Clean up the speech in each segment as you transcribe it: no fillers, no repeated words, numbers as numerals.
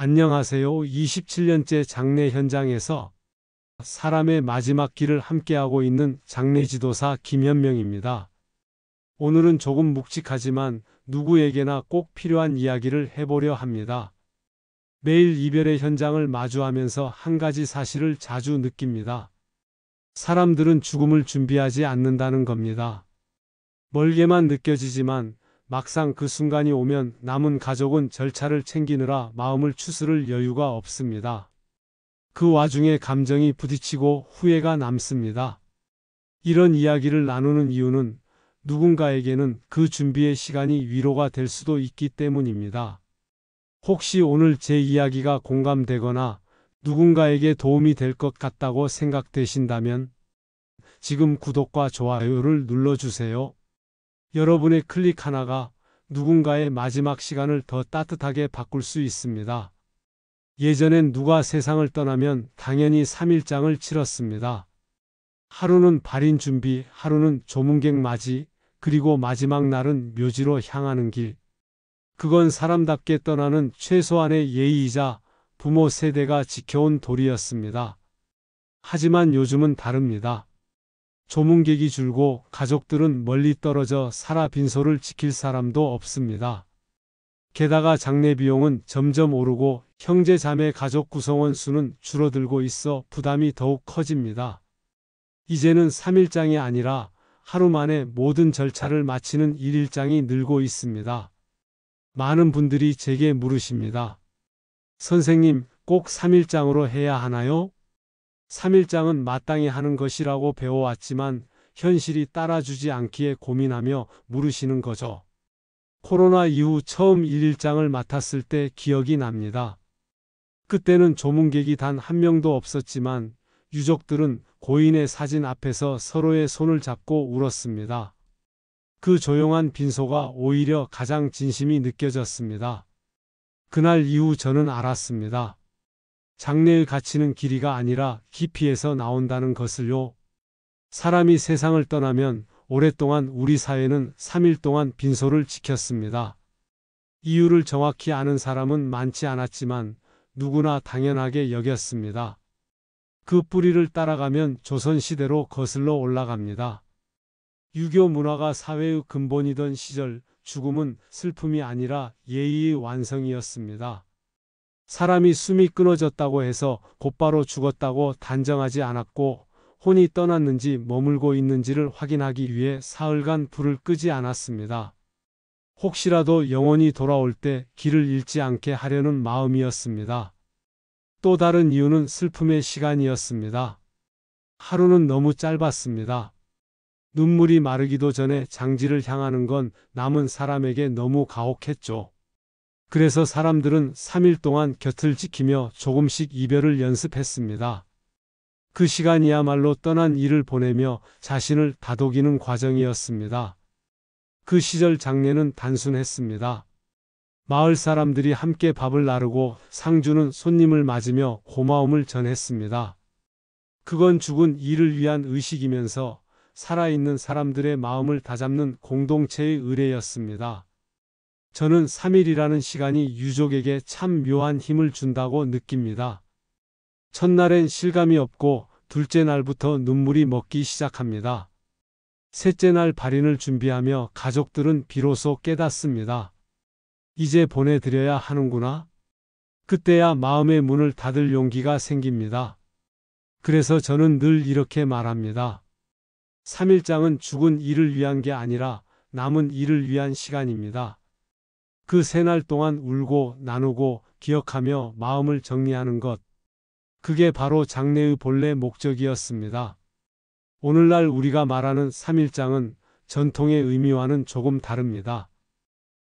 안녕하세요. 27년째 장례 현장에서 사람의 마지막 길을 함께하고 있는 장례지도사 김현명입니다. 오늘은 조금 묵직하지만 누구에게나 꼭 필요한 이야기를 해보려 합니다. 매일 이별의 현장을 마주하면서 한 가지 사실을 자주 느낍니다. 사람들은 죽음을 준비하지 않는다는 겁니다. 멀게만 느껴지지만 막상 그 순간이 오면 남은 가족은 절차를 챙기느라 마음을 추스를 여유가 없습니다. 그 와중에 감정이 부딪히고 후회가 남습니다. 이런 이야기를 나누는 이유는 누군가에게는 그 준비의 시간이 위로가 될 수도 있기 때문입니다. 혹시 오늘 제 이야기가 공감되거나 누군가에게 도움이 될 것 같다고 생각되신다면 지금 구독과 좋아요를 눌러주세요. 여러분의 클릭 하나가 누군가의 마지막 시간을 더 따뜻하게 바꿀 수 있습니다. 예전엔 누가 세상을 떠나면 당연히 3일장을 치렀습니다. 하루는 발인 준비, 하루는 조문객 맞이, 그리고 마지막 날은 묘지로 향하는 길. 그건 사람답게 떠나는 최소한의 예의이자 부모 세대가 지켜온 도리였습니다. 하지만 요즘은 다릅니다. 조문객이 줄고 가족들은 멀리 떨어져 살아 빈소를 지킬 사람도 없습니다. 게다가 장례 비용은 점점 오르고 형제 자매 가족 구성원 수는 줄어들고 있어 부담이 더욱 커집니다. 이제는 3일장이 아니라 하루 만에 모든 절차를 마치는 1일장이 늘고 있습니다. 많은 분들이 제게 물으십니다. 선생님, 꼭 3일장으로 해야 하나요? 3일장은 마땅히 하는 것이라고 배워왔지만 현실이 따라주지 않기에 고민하며 물으시는 거죠. 코로나 이후 처음 1일장을 맡았을 때 기억이 납니다. 그때는 조문객이 단 한 명도 없었지만 유족들은 고인의 사진 앞에서 서로의 손을 잡고 울었습니다. 그 조용한 빈소가 오히려 가장 진심이 느껴졌습니다. 그날 이후 저는 알았습니다. 장래의 가치는 길이가 아니라 깊이에서 나온다는 것을요. 사람이 세상을 떠나면 오랫동안 우리 사회는 3일 동안 빈소를 지켰습니다. 이유를 정확히 아는 사람은 많지 않았지만 누구나 당연하게 여겼습니다. 그 뿌리를 따라가면 조선시대로 거슬러 올라갑니다. 유교 문화가 사회의 근본이던 시절 죽음은 슬픔이 아니라 예의의 완성이었습니다. 사람이 숨이 끊어졌다고 해서 곧바로 죽었다고 단정하지 않았고 혼이 떠났는지 머물고 있는지를 확인하기 위해 사흘간 불을 끄지 않았습니다. 혹시라도 영혼이 돌아올 때 길을 잃지 않게 하려는 마음이었습니다. 또 다른 이유는 슬픔의 시간이었습니다. 하루는 너무 짧았습니다. 눈물이 마르기도 전에 장지를 향하는 건 남은 사람에게 너무 가혹했죠. 그래서 사람들은 3일 동안 곁을 지키며 조금씩 이별을 연습했습니다. 그 시간이야말로 떠난 이를 보내며 자신을 다독이는 과정이었습니다. 그 시절 장례는 단순했습니다. 마을 사람들이 함께 밥을 나르고 상주는 손님을 맞으며 고마움을 전했습니다. 그건 죽은 이를 위한 의식이면서 살아있는 사람들의 마음을 다잡는 공동체의 의례였습니다. 저는 3일이라는 시간이 유족에게 참 묘한 힘을 준다고 느낍니다. 첫날엔 실감이 없고 둘째 날부터 눈물이 먹기 시작합니다. 셋째 날 발인을 준비하며 가족들은 비로소 깨닫습니다. 이제 보내드려야 하는구나. 그때야 마음의 문을 닫을 용기가 생깁니다. 그래서 저는 늘 이렇게 말합니다. 3일장은 죽은 이를 위한 게 아니라 남은 이를 위한 시간입니다. 그 세 날 동안 울고 나누고 기억하며 마음을 정리하는 것. 그게 바로 장례의 본래 목적이었습니다. 오늘날 우리가 말하는 3일장은 전통의 의미와는 조금 다릅니다.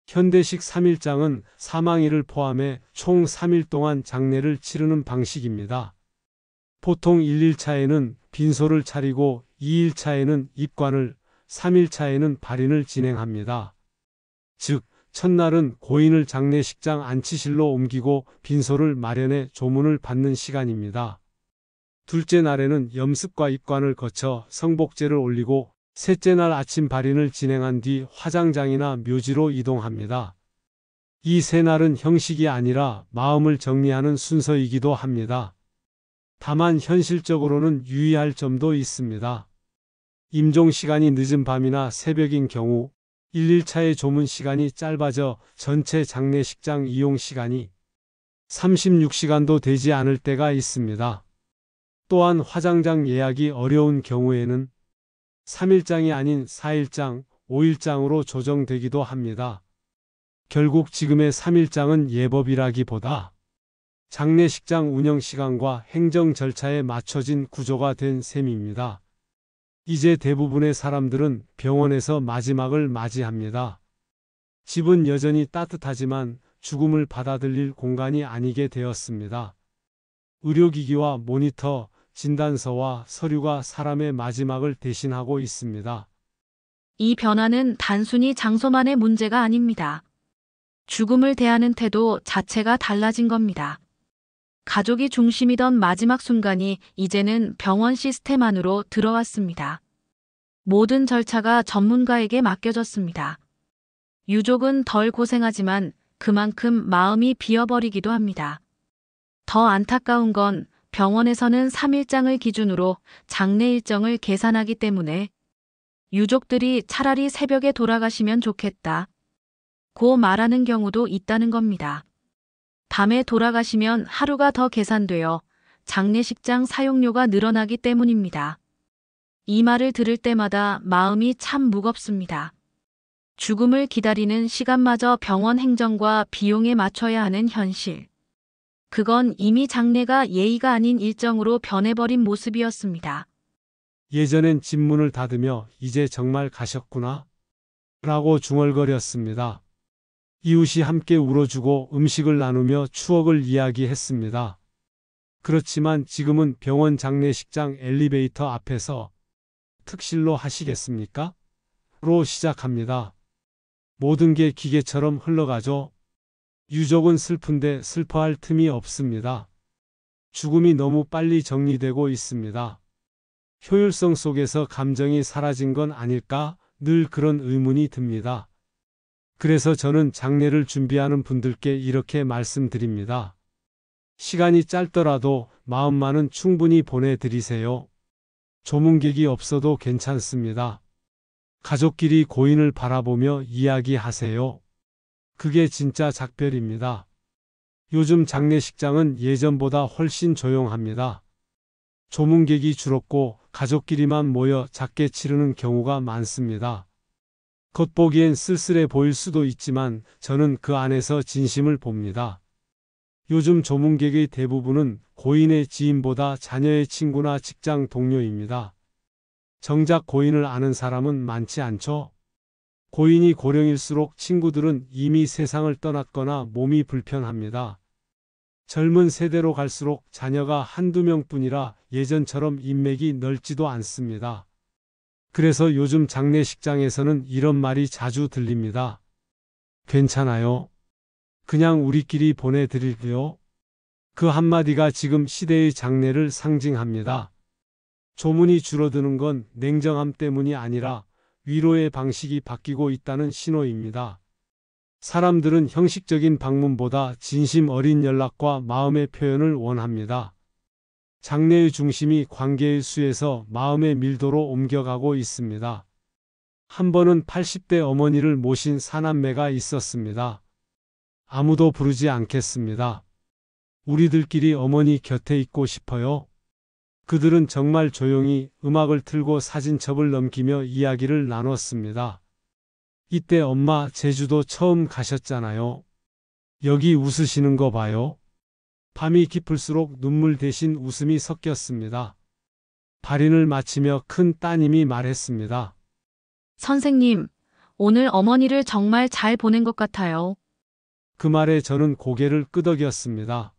현대식 3일장은 사망일을 포함해 총 3일 동안 장례를 치르는 방식입니다. 보통 1일차에는 빈소를 차리고 2일차에는 입관을, 3일차에는 발인을 진행합니다. 즉, 첫날은 고인을 장례식장 안치실로 옮기고 빈소를 마련해 조문을 받는 시간입니다. 둘째 날에는 염습과 입관을 거쳐 성복제를 올리고 셋째 날 아침 발인을 진행한 뒤 화장장이나 묘지로 이동합니다. 이 새날은 형식이 아니라 마음을 정리하는 순서이기도 합니다. 다만 현실적으로는 유의할 점도 있습니다. 임종 시간이 늦은 밤이나 새벽인 경우 1일차의 조문 시간이 짧아져 전체 장례식장 이용 시간이 36시간도 되지 않을 때가 있습니다. 또한 화장장 예약이 어려운 경우에는 3일장이 아닌 4일장, 5일장으로 조정되기도 합니다. 결국 지금의 3일장은 예법이라기보다 장례식장 운영 시간과 행정 절차에 맞춰진 구조가 된 셈입니다. 이제 대부분의 사람들은 병원에서 마지막을 맞이합니다. 집은 여전히 따뜻하지만 죽음을 받아들일 공간이 아니게 되었습니다. 의료기기와 모니터, 진단서와 서류가 사람의 마지막을 대신하고 있습니다. 이 변화는 단순히 장소만의 문제가 아닙니다. 죽음을 대하는 태도 자체가 달라진 겁니다. 가족이 중심이던 마지막 순간이 이제는 병원 시스템 안으로 들어왔습니다. 모든 절차가 전문가에게 맡겨졌습니다. 유족은 덜 고생하지만 그만큼 마음이 비어버리기도 합니다. 더 안타까운 건 병원에서는 3일장을 기준으로 장례 일정을 계산하기 때문에 유족들이 차라리 새벽에 돌아가시면 좋겠다 고 말하는 경우도 있다는 겁니다. 밤에 돌아가시면 하루가 더 계산되어 장례식장 사용료가 늘어나기 때문입니다. 이 말을 들을 때마다 마음이 참 무겁습니다. 죽음을 기다리는 시간마저 병원 행정과 비용에 맞춰야 하는 현실. 그건 이미 장례가 예의가 아닌 일정으로 변해버린 모습이었습니다. 예전엔 집 문을 닫으며 이제 정말 가셨구나 라고 중얼거렸습니다. 이웃이 함께 울어주고 음식을 나누며 추억을 이야기했습니다. 그렇지만 지금은 병원 장례식장 엘리베이터 앞에서 특실로 하시겠습니까? 로 시작합니다. 모든 게 기계처럼 흘러가죠. 유족은 슬픈데 슬퍼할 틈이 없습니다. 죽음이 너무 빨리 정리되고 있습니다. 효율성 속에서 감정이 사라진 건 아닐까? 늘 그런 의문이 듭니다. 그래서 저는 장례를 준비하는 분들께 이렇게 말씀드립니다. 시간이 짧더라도 마음만은 충분히 보내드리세요. 조문객이 없어도 괜찮습니다. 가족끼리 고인을 바라보며 이야기하세요. 그게 진짜 작별입니다. 요즘 장례식장은 예전보다 훨씬 조용합니다. 조문객이 줄었고 가족끼리만 모여 작게 치르는 경우가 많습니다. 겉보기엔 쓸쓸해 보일 수도 있지만 저는 그 안에서 진심을 봅니다. 요즘 조문객의 대부분은 고인의 지인보다 자녀의 친구나 직장 동료입니다. 정작 고인을 아는 사람은 많지 않죠. 고인이 고령일수록 친구들은 이미 세상을 떠났거나 몸이 불편합니다. 젊은 세대로 갈수록 자녀가 한두 명뿐이라 예전처럼 인맥이 넓지도 않습니다. 그래서 요즘 장례식장에서는 이런 말이 자주 들립니다. 괜찮아요. 그냥 우리끼리 보내드릴게요. 그 한마디가 지금 시대의 장례를 상징합니다. 조문이 줄어드는 건 냉정함 때문이 아니라 위로의 방식이 바뀌고 있다는 신호입니다. 사람들은 형식적인 방문보다 진심 어린 연락과 마음의 표현을 원합니다. 장례의 중심이 관계의 수에서 마음의 밀도로 옮겨가고 있습니다. 한 번은 80대 어머니를 모신 사남매가 있었습니다. 아무도 부르지 않겠습니다. 우리들끼리 어머니 곁에 있고 싶어요. 그들은 정말 조용히 음악을 틀고 사진첩을 넘기며 이야기를 나눴습니다. 이때 엄마 제주도 처음 가셨잖아요. 여기 웃으시는 거 봐요. 밤이 깊을수록 눈물 대신 웃음이 섞였습니다. 발인을 마치며 큰 따님이 말했습니다. 선생님, 오늘 어머니를 정말 잘 보낸 것 같아요. 그 말에 저는 고개를 끄덕였습니다.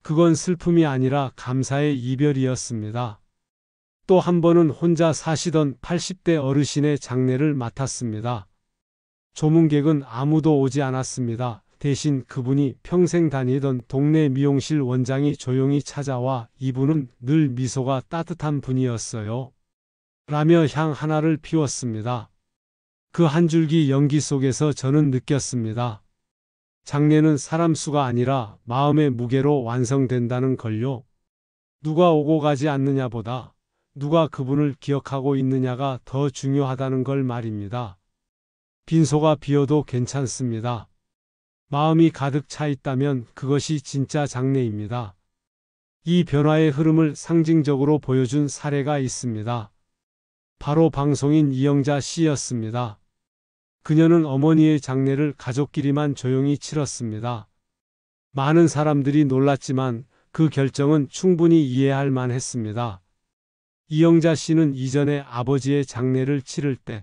그건 슬픔이 아니라 감사의 이별이었습니다. 또 한 번은 혼자 사시던 80대 어르신의 장례를 맡았습니다. 조문객은 아무도 오지 않았습니다. 대신 그분이 평생 다니던 동네 미용실 원장이 조용히 찾아와 이분은 늘 미소가 따뜻한 분이었어요. 라며 향 하나를 피웠습니다. 그 한 줄기 연기 속에서 저는 느꼈습니다. 장례는 사람 수가 아니라 마음의 무게로 완성된다는 걸요. 누가 오고 가지 않느냐보다 누가 그분을 기억하고 있느냐가 더 중요하다는 걸 말입니다. 빈소가 비어도 괜찮습니다. 마음이 가득 차 있다면 그것이 진짜 장례입니다. 이 변화의 흐름을 상징적으로 보여준 사례가 있습니다. 바로 방송인 이영자 씨였습니다. 그녀는 어머니의 장례를 가족끼리만 조용히 치렀습니다. 많은 사람들이 놀랐지만 그 결정은 충분히 이해할 만했습니다. 이영자 씨는 이전에 아버지의 장례를 치를 때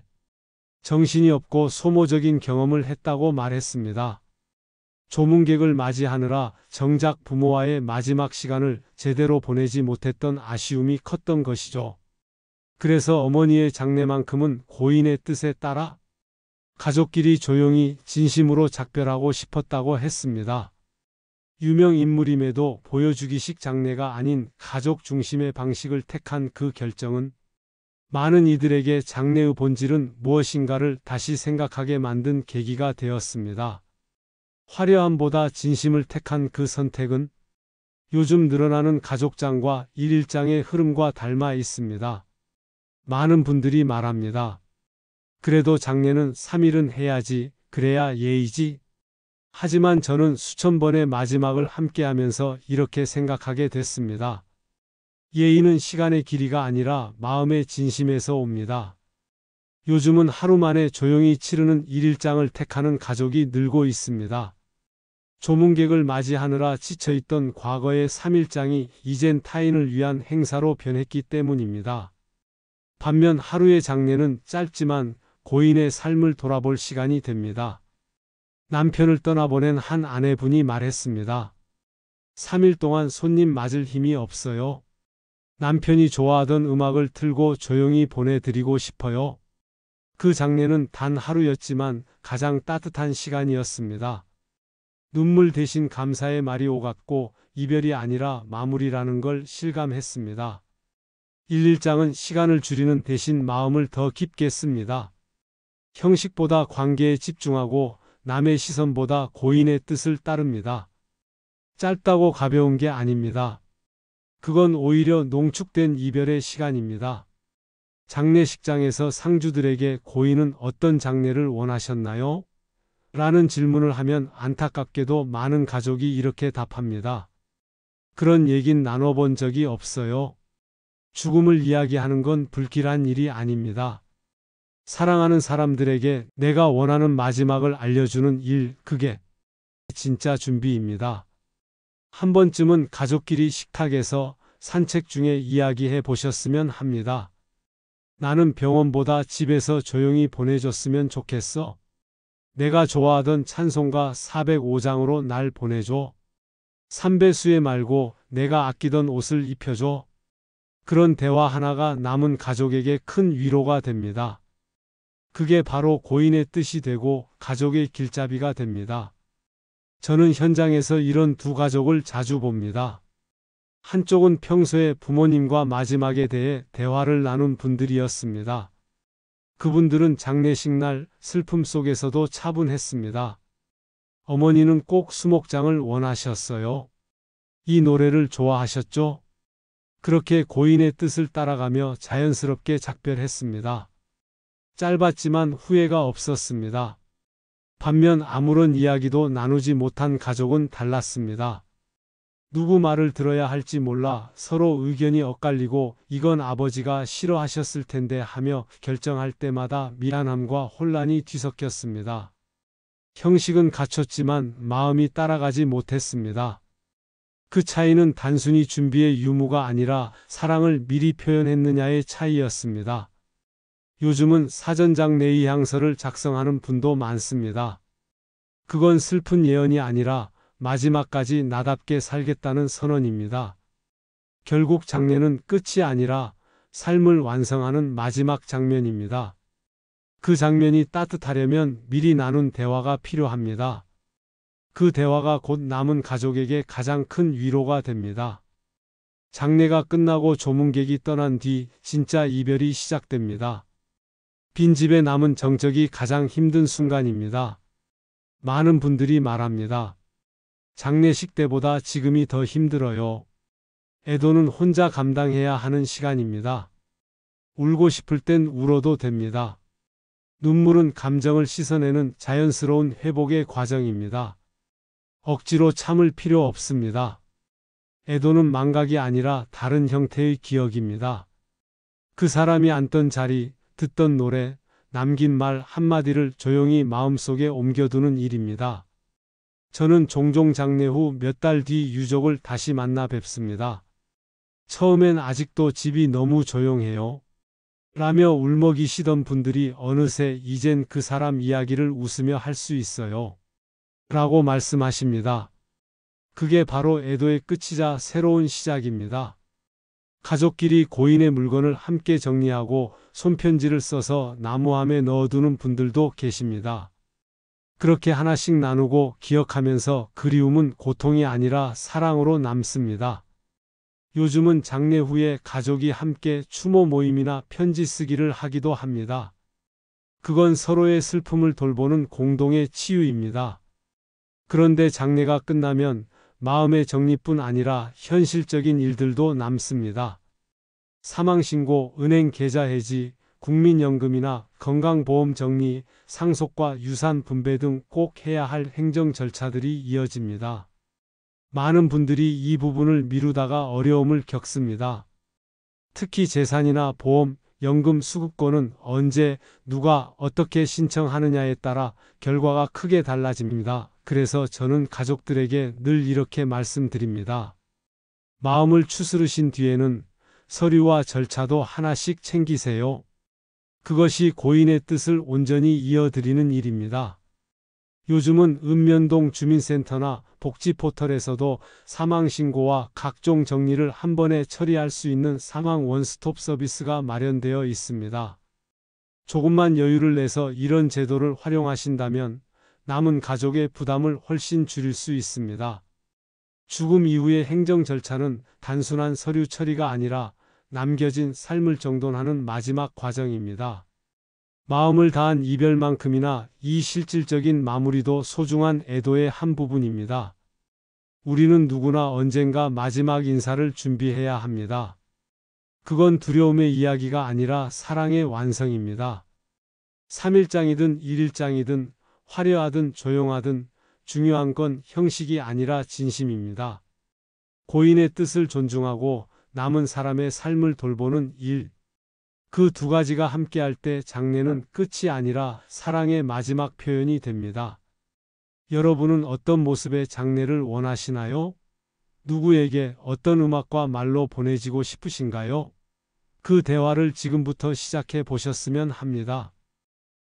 정신이 없고 소모적인 경험을 했다고 말했습니다. 조문객을 맞이하느라 정작 부모와의 마지막 시간을 제대로 보내지 못했던 아쉬움이 컸던 것이죠. 그래서 어머니의 장례만큼은 고인의 뜻에 따라 가족끼리 조용히 진심으로 작별하고 싶었다고 했습니다. 유명 인물임에도 보여주기식 장례가 아닌 가족 중심의 방식을 택한 그 결정은 많은 이들에게 장례의 본질은 무엇인가를 다시 생각하게 만든 계기가 되었습니다. 화려함보다 진심을 택한 그 선택은 요즘 늘어나는 가족장과 일일장의 흐름과 닮아 있습니다. 많은 분들이 말합니다. 그래도 장례는 3일은 해야지, 그래야 예의지. 하지만 저는 수천 번의 마지막을 함께하면서 이렇게 생각하게 됐습니다. 예의는 시간의 길이가 아니라 마음의 진심에서 옵니다. 요즘은 하루 만에 조용히 치르는 일일장을 택하는 가족이 늘고 있습니다. 조문객을 맞이하느라 지쳐있던 과거의 3일장이 이젠 타인을 위한 행사로 변했기 때문입니다. 반면 하루의 장례는 짧지만 고인의 삶을 돌아볼 시간이 됩니다. 남편을 떠나보낸 한 아내분이 말했습니다. 3일 동안 손님 맞을 힘이 없어요. 남편이 좋아하던 음악을 틀고 조용히 보내드리고 싶어요. 그 장례는 단 하루였지만 가장 따뜻한 시간이었습니다. 눈물 대신 감사의 말이 오갔고 이별이 아니라 마무리라는 걸 실감했습니다. 일일장은 시간을 줄이는 대신 마음을 더 깊게 씁니다. 형식보다 관계에 집중하고 남의 시선보다 고인의 뜻을 따릅니다. 짧다고 가벼운 게 아닙니다. 그건 오히려 농축된 이별의 시간입니다. 장례식장에서 상주들에게 고인은 어떤 장례를 원하셨나요? 라는 질문을 하면 안타깝게도 많은 가족이 이렇게 답합니다. 그런 얘긴 나눠본 적이 없어요. 죽음을 이야기하는 건 불길한 일이 아닙니다. 사랑하는 사람들에게 내가 원하는 마지막을 알려주는 일, 그게 진짜 준비입니다. 한 번쯤은 가족끼리 식탁에서 산책 중에 이야기해 보셨으면 합니다. 나는 병원보다 집에서 조용히 보내줬으면 좋겠어. 내가 좋아하던 찬송가 405장으로 날 보내줘. 삼배수에 말고 내가 아끼던 옷을 입혀줘. 그런 대화 하나가 남은 가족에게 큰 위로가 됩니다. 그게 바로 고인의 뜻이 되고 가족의 길잡이가 됩니다. 저는 현장에서 이런 두 가족을 자주 봅니다. 한쪽은 평소에 부모님과 마지막에 대해 대화를 나눈 분들이었습니다. 그분들은 장례식 날 슬픔 속에서도 차분했습니다. 어머니는 꼭 수목장을 원하셨어요. 이 노래를 좋아하셨죠? 그렇게 고인의 뜻을 따라가며 자연스럽게 작별했습니다. 짧았지만 후회가 없었습니다. 반면 아무런 이야기도 나누지 못한 가족은 달랐습니다. 누구 말을 들어야 할지 몰라 서로 의견이 엇갈리고 이건 아버지가 싫어하셨을 텐데 하며 결정할 때마다 미안함과 혼란이 뒤섞였습니다. 형식은 갖췄지만 마음이 따라가지 못했습니다. 그 차이는 단순히 준비의 유무가 아니라 사랑을 미리 표현했느냐의 차이였습니다. 요즘은 사전장 내의향서를 작성하는 분도 많습니다. 그건 슬픈 예언이 아니라 마지막까지 나답게 살겠다는 선언입니다. 결국 장례는 끝이 아니라 삶을 완성하는 마지막 장면입니다. 그 장면이 따뜻하려면 미리 나눈 대화가 필요합니다. 그 대화가 곧 남은 가족에게 가장 큰 위로가 됩니다. 장례가 끝나고 조문객이 떠난 뒤 진짜 이별이 시작됩니다. 빈집에 남은 정적이 가장 힘든 순간입니다. 많은 분들이 말합니다. 장례식 때보다 지금이 더 힘들어요. 애도는 혼자 감당해야 하는 시간입니다. 울고 싶을 땐 울어도 됩니다. 눈물은 감정을 씻어내는 자연스러운 회복의 과정입니다. 억지로 참을 필요 없습니다. 애도는 망각이 아니라 다른 형태의 기억입니다. 그 사람이 앉던 자리, 듣던 노래, 남긴 말 한마디를 조용히 마음속에 옮겨두는 일입니다. 저는 종종 장례 후 몇 달 뒤 유족을 다시 만나 뵙습니다. 처음엔 아직도 집이 너무 조용해요. 라며 울먹이시던 분들이 어느새 이젠 그 사람 이야기를 웃으며 할 수 있어요. 라고 말씀하십니다. 그게 바로 애도의 끝이자 새로운 시작입니다. 가족끼리 고인의 물건을 함께 정리하고 손편지를 써서 나무함에 넣어두는 분들도 계십니다. 그렇게 하나씩 나누고 기억하면서 그리움은 고통이 아니라 사랑으로 남습니다. 요즘은 장례 후에 가족이 함께 추모 모임이나 편지 쓰기를 하기도 합니다. 그건 서로의 슬픔을 돌보는 공동의 치유입니다. 그런데 장례가 끝나면 마음의 정리뿐 아니라 현실적인 일들도 남습니다. 사망신고, 은행 계좌 해지, 국민연금이나 건강보험 정리, 상속과 유산 분배 등 꼭 해야 할 행정 절차들이 이어집니다. 많은 분들이 이 부분을 미루다가 어려움을 겪습니다. 특히 재산이나 보험, 연금 수급권은 언제, 누가, 어떻게 신청하느냐에 따라 결과가 크게 달라집니다. 그래서 저는 가족들에게 늘 이렇게 말씀드립니다. 마음을 추스르신 뒤에는 서류와 절차도 하나씩 챙기세요. 그것이 고인의 뜻을 온전히 이어드리는 일입니다. 요즘은 읍면동 주민센터나 복지포털에서도 사망신고와 각종 정리를 한 번에 처리할 수 있는 사망 원스톱 서비스가 마련되어 있습니다. 조금만 여유를 내서 이런 제도를 활용하신다면 남은 가족의 부담을 훨씬 줄일 수 있습니다. 죽음 이후의 행정 절차는 단순한 서류 처리가 아니라 남겨진 삶을 정돈하는 마지막 과정입니다. 마음을 다한 이별만큼이나 이 실질적인 마무리도 소중한 애도의 한 부분입니다. 우리는 누구나 언젠가 마지막 인사를 준비해야 합니다. 그건 두려움의 이야기가 아니라 사랑의 완성입니다. 3일장이든 1일장이든 화려하든 조용하든 중요한 건 형식이 아니라 진심입니다. 고인의 뜻을 존중하고 남은 사람의 삶을 돌보는 일. 그 두 가지가 함께할 때 장례는 끝이 아니라 사랑의 마지막 표현이 됩니다. 여러분은 어떤 모습의 장례를 원하시나요? 누구에게 어떤 음악과 말로 보내지고 싶으신가요? 그 대화를 지금부터 시작해 보셨으면 합니다.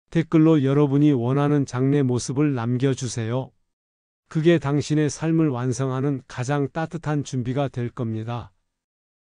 댓글로 여러분이 원하는 장례 모습을 남겨주세요. 그게 당신의 삶을 완성하는 가장 따뜻한 준비가 될 겁니다.